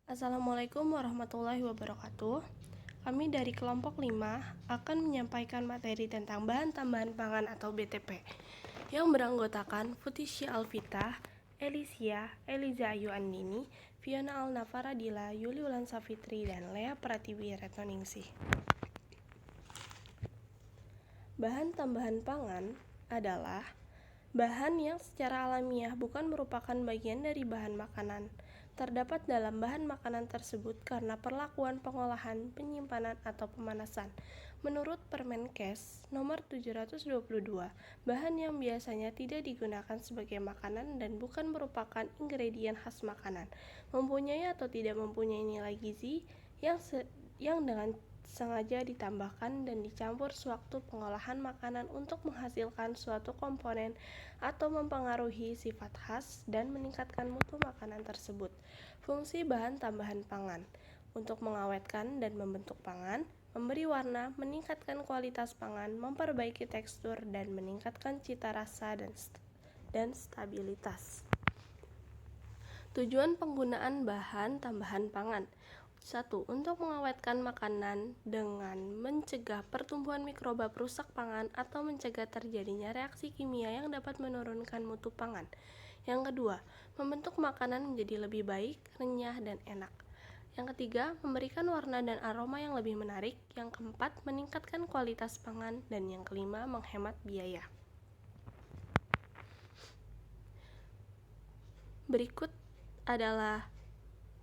Assalamualaikum warahmatullahi wabarakatuh. Kami dari kelompok 5 akan menyampaikan materi tentang bahan tambahan pangan atau BTP yang beranggotakan Futisya Alvita, Elisia, Eliza Ayu Andini, Fiona Alnafaradila, Yuli Ulan Safitri, dan Lea Pratiwi Retnoningsih. Bahan tambahan pangan adalah bahan yang secara alamiah bukan merupakan bagian dari bahan makanan, terdapat dalam bahan makanan tersebut karena perlakuan pengolahan, penyimpanan, atau pemanasan. Menurut Permenkes nomor 722, bahan yang biasanya tidak digunakan sebagai makanan dan bukan merupakan ingredient khas makanan, mempunyai atau tidak mempunyai nilai gizi yang dengan sengaja ditambahkan dan dicampur sewaktu pengolahan makanan untuk menghasilkan suatu komponen atau mempengaruhi sifat khas dan meningkatkan mutu makanan tersebut. Fungsi bahan tambahan pangan untuk mengawetkan dan membentuk pangan, memberi warna, meningkatkan kualitas pangan, memperbaiki tekstur, dan meningkatkan cita rasa dan stabilitas. Tujuan penggunaan bahan tambahan pangan: 1. Untuk mengawetkan makanan dengan mencegah pertumbuhan mikroba perusak pangan atau mencegah terjadinya reaksi kimia yang dapat menurunkan mutu pangan. Yang kedua, membentuk makanan menjadi lebih baik, renyah, dan enak. Yang ketiga, memberikan warna dan aroma yang lebih menarik. Yang keempat, meningkatkan kualitas pangan. Dan yang kelima, menghemat biaya. Berikut adalah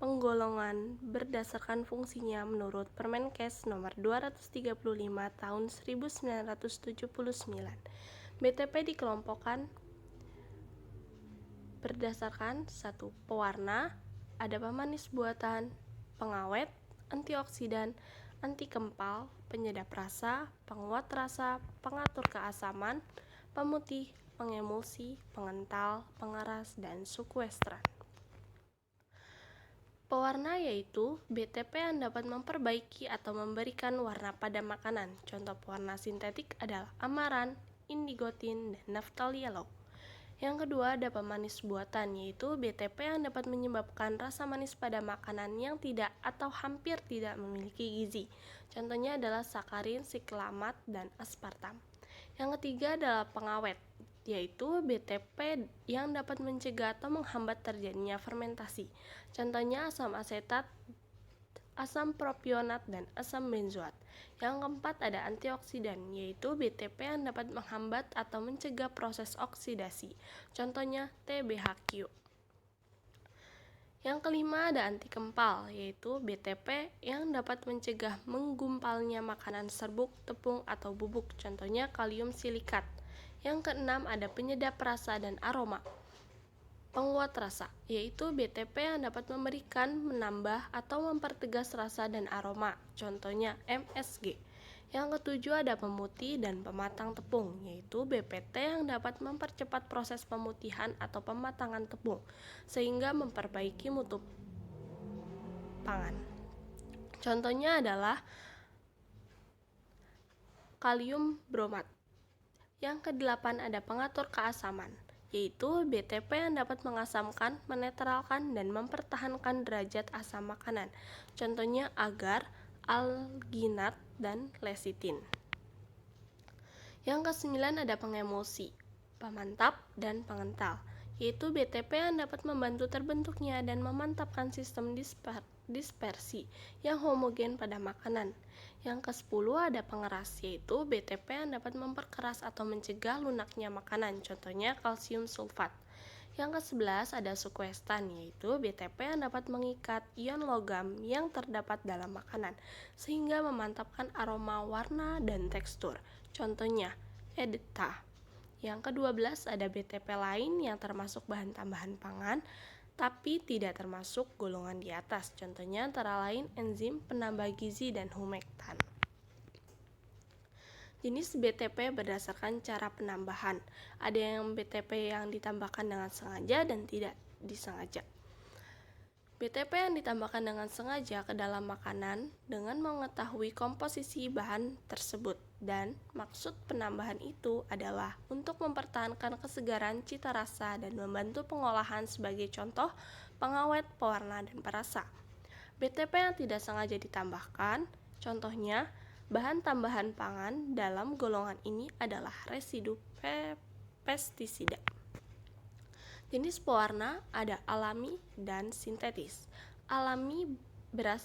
penggolongan berdasarkan fungsinya menurut Permenkes nomor 235 tahun 1979. BTP dikelompokkan berdasarkan 1. Pewarna, ada pemanis buatan, pengawet, antioksidan, anti kempal, penyedap rasa, penguat rasa, pengatur keasaman, pemutih, pengemulsi, pengental, pengeras, dan sekuestran. Pewarna yaitu BTP yang dapat memperbaiki atau memberikan warna pada makanan. Contoh pewarna sintetik adalah amaran, indigo tint, dan naphthol yellow. Yang kedua ada pemanis buatan, yaitu BTP yang dapat menyebabkan rasa manis pada makanan yang tidak atau hampir tidak memiliki gizi. Contohnya adalah sakarin, siklamat, dan aspartam. Yang ketiga adalah pengawet, yaitu BTP yang dapat mencegah atau menghambat terjadinya fermentasi. Contohnya asam asetat, asam propionat, dan asam benzoat. Yang keempat ada antioksidan, yaitu BTP yang dapat menghambat atau mencegah proses oksidasi. Contohnya TBHQ. Yang kelima ada anti kempal, yaitu BTP yang dapat mencegah menggumpalnya makanan serbuk, tepung, atau bubuk. Contohnya kalium silikat. Yang keenam ada penyedap rasa dan aroma. Penguat rasa, yaitu BTP yang dapat memberikan, menambah, atau mempertegas rasa dan aroma. Contohnya MSG. Yang ketujuh ada pemutih dan pematang tepung, yaitu BPT yang dapat mempercepat proses pemutihan atau pematangan tepung, sehingga memperbaiki mutu pangan. Contohnya adalah kalium bromat. Yang kedelapan ada pengatur keasaman, yaitu BTP yang dapat mengasamkan, menetralkan, dan mempertahankan derajat asam makanan. Contohnya agar, alginat, dan lecitin. Yang kesembilan ada pengemulsi, pemantap, dan pengental, yaitu BTP yang dapat membantu terbentuknya dan memantapkan sistem dispersi yang homogen pada makanan. Yang ke-10 ada pengeras, yaitu BTP yang dapat memperkeras atau mencegah lunaknya makanan, contohnya kalsium sulfat. Yang ke-11 ada sekuestan, yaitu BTP yang dapat mengikat ion logam yang terdapat dalam makanan, sehingga memantapkan aroma, warna, dan tekstur. Contohnya EDTA. Yang ke-12 ada BTP lain yang termasuk bahan tambahan pangan, tapi tidak termasuk golongan di atas. Contohnya antara lain enzim penambah gizi dan humektan. Jenis BTP berdasarkan cara penambahan. Ada yang BTP yang ditambahkan dengan sengaja dan tidak disengaja. BTP yang ditambahkan dengan sengaja ke dalam makanan dengan mengetahui komposisi bahan tersebut, dan maksud penambahan itu adalah untuk mempertahankan kesegaran cita rasa dan membantu pengolahan, sebagai contoh pengawet, pewarna, dan perasa. BTP yang tidak sengaja ditambahkan, contohnya bahan tambahan pangan dalam golongan ini adalah residu pestisida. Jenis pewarna ada alami dan sintetis. Alami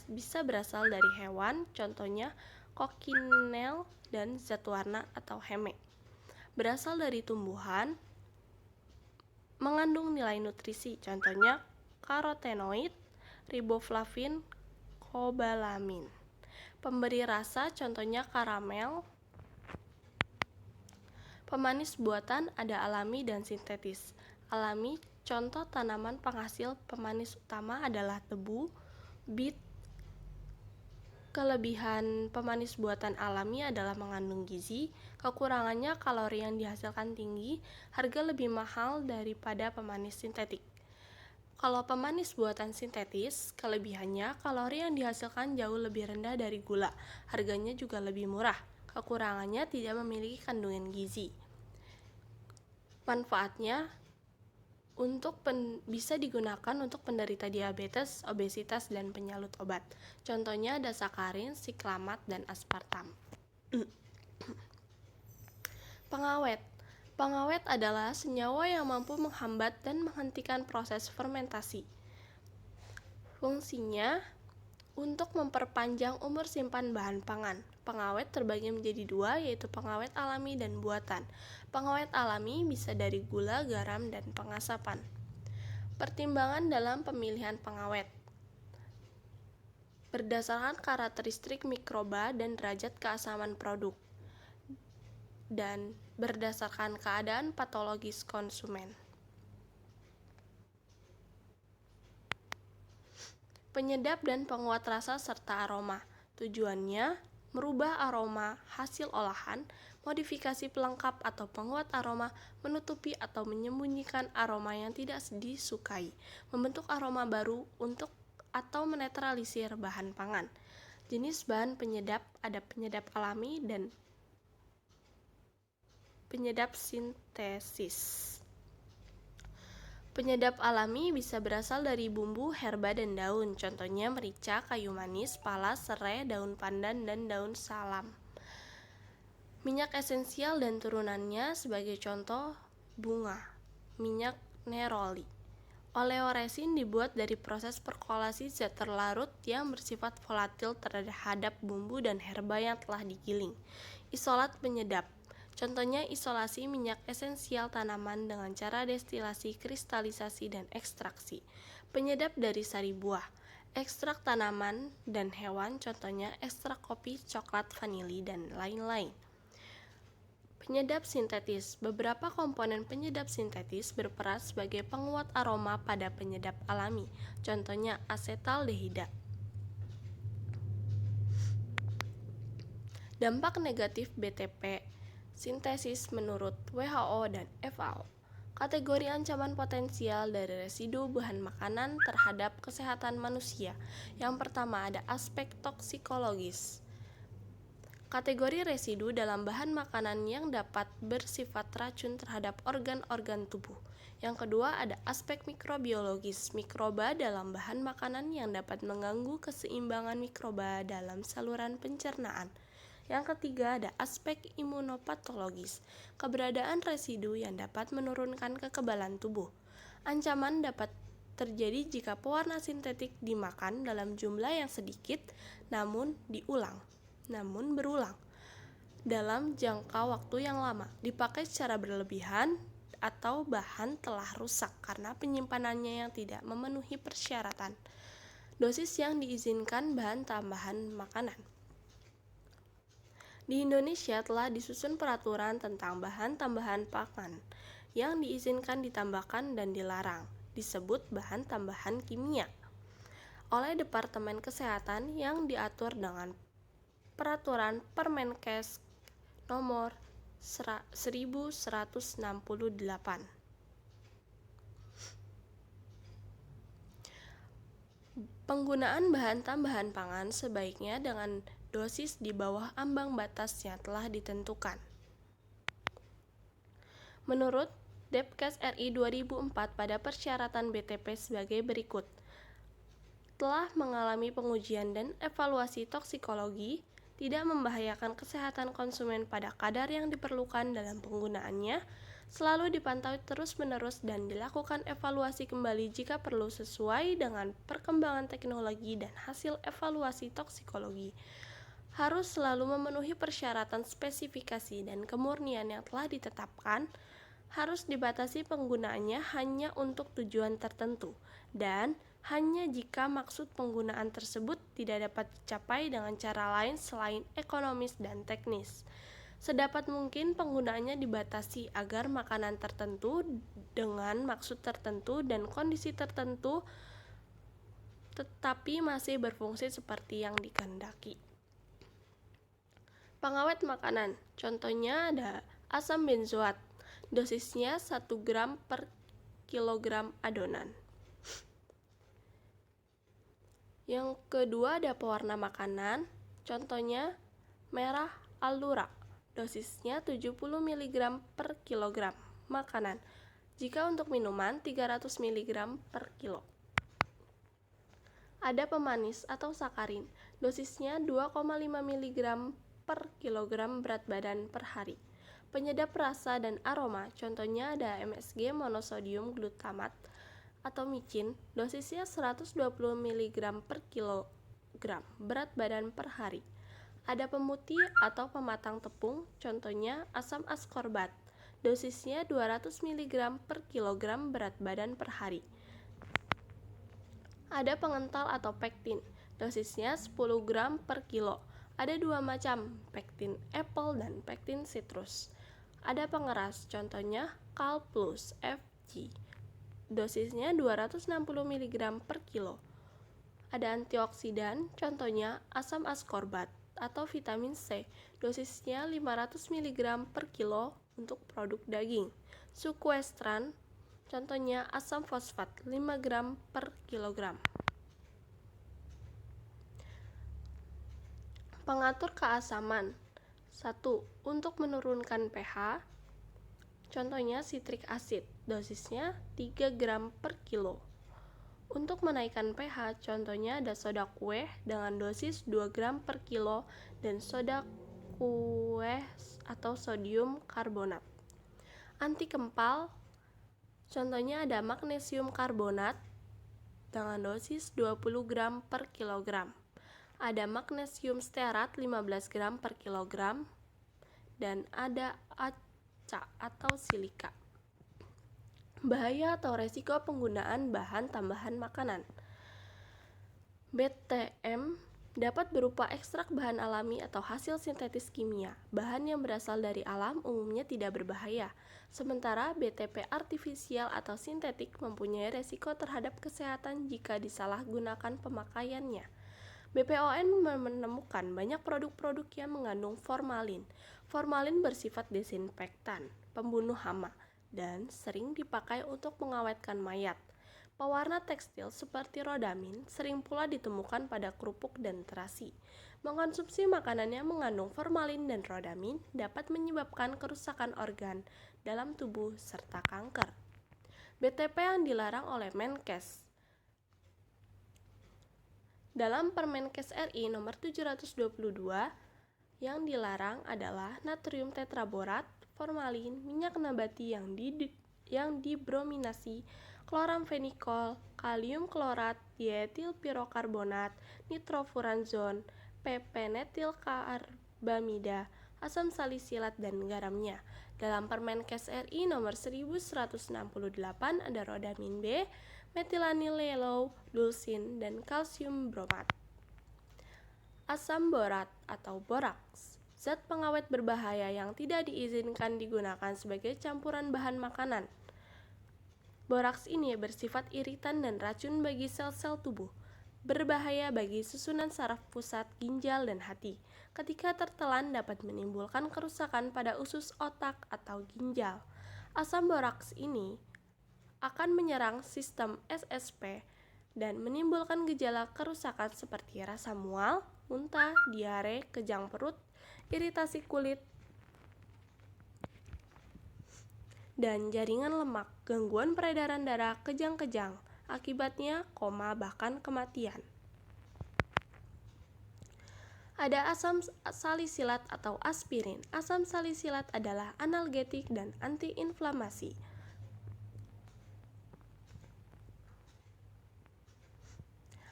bisa berasal dari hewan, contohnya kokinel dan zat warna atau heme. Berasal dari tumbuhan, mengandung nilai nutrisi, contohnya karotenoid, riboflavin, kobalamin. Pemberi rasa, contohnya karamel. Pemanis buatan ada alami dan sintetis. Alami, contoh tanaman penghasil pemanis utama adalah tebu, bit. Kelebihan pemanis buatan alami adalah mengandung gizi, kekurangannya kalori yang dihasilkan tinggi, harga lebih mahal daripada pemanis sintetik. Kalau pemanis buatan sintetis, kelebihannya kalori yang dihasilkan jauh lebih rendah dari gula, harganya juga lebih murah, kekurangannya tidak memiliki kandungan gizi. Manfaatnya bisa digunakan untuk penderita diabetes, obesitas, dan penyalut obat. Contohnya ada sakarin, siklamat, dan aspartam. Pengawet. Pengawet adalah senyawa yang mampu menghambat dan menghentikan proses fermentasi. Fungsinya untuk memperpanjang umur simpan bahan pangan. Pengawet terbagi menjadi dua, yaitu pengawet alami dan buatan. Pengawet alami bisa dari gula, garam, dan pengasapan. Pertimbangan dalam pemilihan pengawet berdasarkan karakteristik mikroba dan derajat keasaman produk, dan berdasarkan keadaan patologis konsumen. Penyedap dan penguat rasa serta aroma. Tujuannya merubah aroma hasil olahan, modifikasi pelengkap atau penguat aroma, menutupi atau menyembunyikan aroma yang tidak disukai, membentuk aroma baru untuk atau menetralisir bahan pangan. Jenis bahan penyedap ada penyedap alami dan penyedap sintesis. Penyedap alami bisa berasal dari bumbu, herba, dan daun, contohnya merica, kayu manis, pala, serai, daun pandan, dan daun salam. Minyak esensial dan turunannya sebagai contoh bunga, minyak neroli. Oleoresin dibuat dari proses perkolasi zat terlarut yang bersifat volatil terhadap bumbu dan herba yang telah digiling. Isolat penyedap. Contohnya isolasi minyak esensial tanaman dengan cara destilasi, kristalisasi, dan ekstraksi. Penyedap dari sari buah. Ekstrak tanaman dan hewan, contohnya ekstrak kopi, coklat, vanili, dan lain-lain. Penyedap sintetis. Beberapa komponen penyedap sintetis berperan sebagai penguat aroma pada penyedap alami, contohnya asetaldehida. Dampak negatif BTP sintesis menurut WHO dan FAO. Kategori ancaman potensial dari residu bahan makanan terhadap kesehatan manusia. Yang pertama ada aspek toksikologis. Kategori residu dalam bahan makanan yang dapat bersifat racun terhadap organ-organ tubuh. Yang kedua ada aspek mikrobiologis. Mikroba dalam bahan makanan yang dapat mengganggu keseimbangan mikroba dalam saluran pencernaan. Yang ketiga ada aspek imunopatologis, keberadaan residu yang dapat menurunkan kekebalan tubuh. Ancaman dapat terjadi jika pewarna sintetik dimakan dalam jumlah yang sedikit namun berulang dalam jangka waktu yang lama, dipakai secara berlebihan, atau bahan telah rusak karena penyimpanannya yang tidak memenuhi persyaratan. Dosis yang diizinkan bahan tambahan makanan. Di Indonesia telah disusun peraturan tentang bahan tambahan pangan yang diizinkan ditambahkan dan dilarang, disebut bahan tambahan kimia, oleh Departemen Kesehatan yang diatur dengan Peraturan Permenkes nomor 1168. Penggunaan bahan tambahan pangan sebaiknya dengan dosis di bawah ambang batas yang telah ditentukan. Menurut Depkes RI 2004 pada persyaratan BTP sebagai berikut. telah mengalami pengujian dan evaluasi toksikologi, tidak membahayakan kesehatan konsumen pada kadar yang diperlukan dalam penggunaannya, selalu dipantau terus-menerus dan dilakukan evaluasi kembali jika perlu sesuai dengan perkembangan teknologi dan hasil evaluasi toksikologi. Harus selalu memenuhi persyaratan spesifikasi dan kemurnian yang telah ditetapkan, harus dibatasi penggunaannya hanya untuk tujuan tertentu, dan hanya jika maksud penggunaan tersebut tidak dapat dicapai dengan cara lain selain ekonomis dan teknis. Sedapat mungkin penggunaannya dibatasi agar makanan tertentu dengan maksud tertentu dan kondisi tertentu tetapi masih berfungsi seperti yang dikehendaki. Pengawet makanan, contohnya ada asam benzoat, dosisnya 1 gram per kilogram adonan. Yang kedua ada pewarna makanan, contohnya merah alura, dosisnya 70 mg per kilogram makanan. Jika untuk minuman 300 mg per kilo. Ada pemanis atau sakarin, dosisnya 2,5 mg per kilogram berat badan per hari. Penyedap rasa dan aroma, contohnya ada MSG monosodium glutamat atau micin, dosisnya 120 mg per kilogram berat badan per hari. Ada pemutih atau pematang tepung, contohnya asam askorbat, dosisnya 200 mg per kilogram berat badan per hari. Ada pengental atau pektin, dosisnya 10 gram per kilo. Ada dua macam, pektin apple dan pektin citrus. Ada pengeras, contohnya Cal Plus FG, dosisnya 260 mg per kilo. Ada antioksidan, contohnya asam askorbat atau vitamin C, dosisnya 500 mg per kilo untuk produk daging. Sukuestran, contohnya asam fosfat 5 gram per kilogram. Pengatur keasaman 1. Untuk menurunkan pH, contohnya citric acid, dosisnya 3 gram per kilo. Untuk menaikkan pH, contohnya ada soda kue dengan dosis 2 gram per kilo dan soda kue atau sodium karbonat. Anti kempal, contohnya ada magnesium karbonat dengan dosis 20 gram per kilogram. Ada magnesium stearat 15 gram per kilogram dan ada aca atau silika. Bahaya atau resiko penggunaan bahan tambahan makanan. BTM dapat berupa ekstrak bahan alami atau hasil sintetis kimia. Bahan yang berasal dari alam umumnya tidak berbahaya, sementara BTP artifisial atau sintetik mempunyai resiko terhadap kesehatan jika disalahgunakan pemakaiannya. BPOM menemukan banyak produk-produk yang mengandung formalin. Formalin bersifat desinfektan, pembunuh hama, dan sering dipakai untuk mengawetkan mayat. Pewarna tekstil seperti rodamin sering pula ditemukan pada kerupuk dan terasi. Mengkonsumsi makanan yang mengandung formalin dan rodamin dapat menyebabkan kerusakan organ dalam tubuh serta kanker. BTP yang dilarang oleh Menkes. Dalam Permenkes RI nomor 722, yang dilarang adalah natrium tetraborat, formalin, minyak nabati yang dibrominasi, kloramfenikol, kalium klorat, dietil pirokarbonat, nitrofuranzon, PP-metilkarbamida, asam salisilat, dan garamnya. Dalam Permenkes RI nomor 1168 ada rodamin B, metilanil yellow, dulsin, dan kalsium bromat. Asam borat atau boraks, zat pengawet berbahaya yang tidak diizinkan digunakan sebagai campuran bahan makanan. Boraks ini bersifat iritan dan racun bagi sel-sel tubuh, berbahaya bagi susunan saraf pusat, ginjal, dan hati. Ketika tertelan dapat menimbulkan kerusakan pada usus otak atau ginjal. Asam boraks ini akan menyerang sistem SSP dan menimbulkan gejala kerusakan seperti rasa mual, muntah, diare, kejang perut, iritasi kulit, dan jaringan lemak, gangguan peredaran darah, kejang-kejang, Akibatnya koma bahkan kematian. Ada asam salisilat atau aspirin. Asam salisilat adalah analgetik dan antiinflamasi.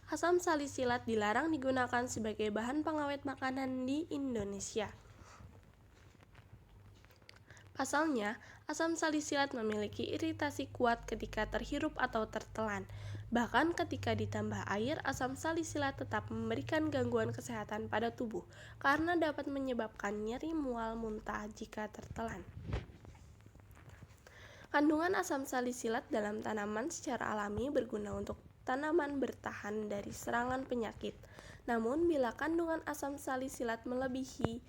Asam salisilat dilarang digunakan sebagai bahan pengawet makanan di Indonesia. Pasalnya, asam salisilat memiliki iritasi kuat ketika terhirup atau tertelan. Bahkan ketika ditambah air, asam salisilat tetap memberikan gangguan kesehatan pada tubuh karena dapat menyebabkan nyeri, mual, muntah jika tertelan. Kandungan asam salisilat dalam tanaman secara alami berguna untuk tanaman bertahan dari serangan penyakit. Namun, bila kandungan asam salisilat melebihi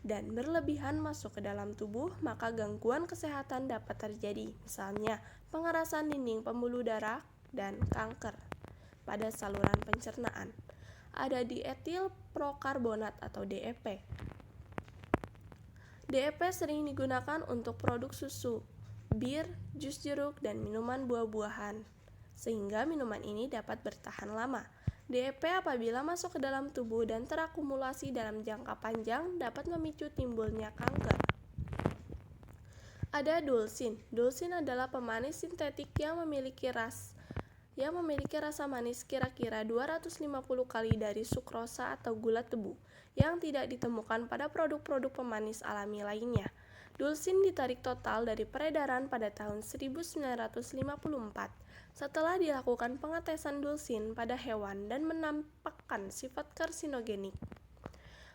dan berlebihan masuk ke dalam tubuh, maka gangguan kesehatan dapat terjadi, misalnya pengerasan dinding pembuluh darah dan kanker pada saluran pencernaan. Ada dietil prokarbonat atau DEP. DEP sering digunakan untuk produk susu, bir, jus jeruk, dan minuman buah-buahan, sehingga minuman ini dapat bertahan lama. DEP apabila masuk ke dalam tubuh dan terakumulasi dalam jangka panjang dapat memicu timbulnya kanker. Ada dulsin. Dulsin adalah pemanis sintetik yang memiliki rasa manis kira-kira 250 kali dari sukrosa atau gula tebu yang tidak ditemukan pada produk-produk pemanis alami lainnya. Dulsin ditarik total dari peredaran pada tahun 1954 setelah dilakukan pengetesan dulsin pada hewan dan menampakkan sifat karsinogenik.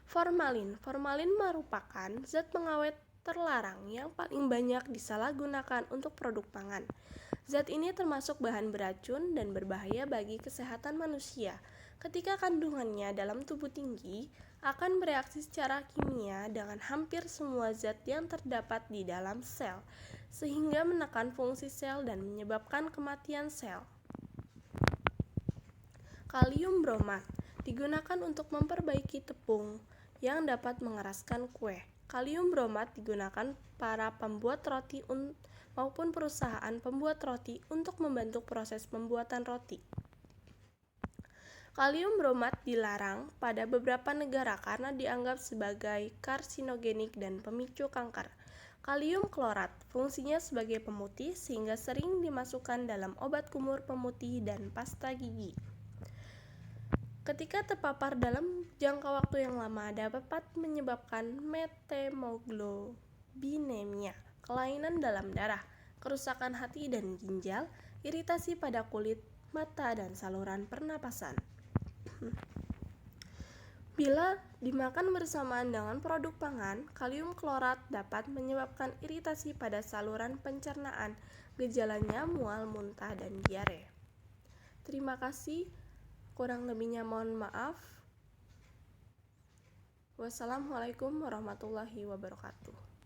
Formalin merupakan zat pengawet terlarang yang paling banyak disalahgunakan untuk produk pangan. Zat ini termasuk bahan beracun dan berbahaya bagi kesehatan manusia. Ketika kandungannya dalam tubuh tinggi, akan bereaksi secara kimia dengan hampir semua zat yang terdapat di dalam sel, sehingga menekan fungsi sel dan menyebabkan kematian sel. Kalium bromat digunakan untuk memperbaiki tepung yang dapat mengeraskan kue. Kalium bromat digunakan para pembuat roti maupun perusahaan pembuat roti untuk membantu proses pembuatan roti. Kalium bromat dilarang pada beberapa negara karena dianggap sebagai karsinogenik dan pemicu kanker. Kalium klorat fungsinya sebagai pemutih sehingga sering dimasukkan dalam obat kumur pemutih dan pasta gigi. Ketika terpapar dalam jangka waktu yang lama dapat menyebabkan methemoglobinemia, kelainan dalam darah, kerusakan hati dan ginjal, iritasi pada kulit, mata, dan saluran pernapasan. Bila dimakan bersamaan dengan produk pangan, kalium klorat dapat menyebabkan iritasi pada saluran pencernaan, gejalanya mual, muntah, dan diare. Terima kasih, kurang lebihnya mohon maaf. Wassalamualaikum warahmatullahi wabarakatuh.